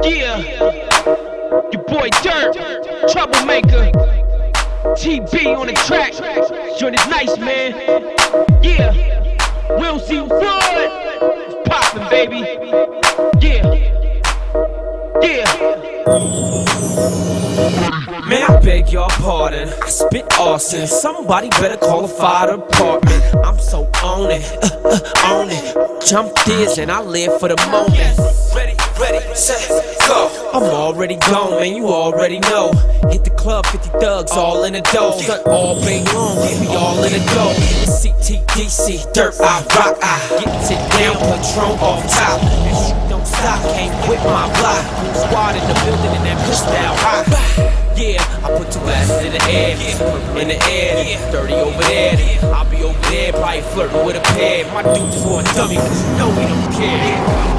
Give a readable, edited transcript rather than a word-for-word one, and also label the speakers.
Speaker 1: Yeah, your boy Dirt, troublemaker. TB on the track, joint is nice, man. Yeah, we'll see wood. It's poppin', baby. Yeah, yeah.
Speaker 2: Man, I beg your pardon, I spit arson. Somebody better call a fire department. I'm so on it, Jump this and I live for the moment. Ready, set, go. I'm already gone, man, you already know. Hit the club, 50 thugs, all in the dough. Stunt all day long, we all in the dough. CTDC, dirt, I rock, I get it down, Patron off top. And shit don't stop, can't quit my block. Squad in the building and that pistol high. Yeah, I put two asses in the air, purple in the air, 30 over there. I'll be over there, probably flirting with a pair. My dude's for a dummy, cause you know we don't care.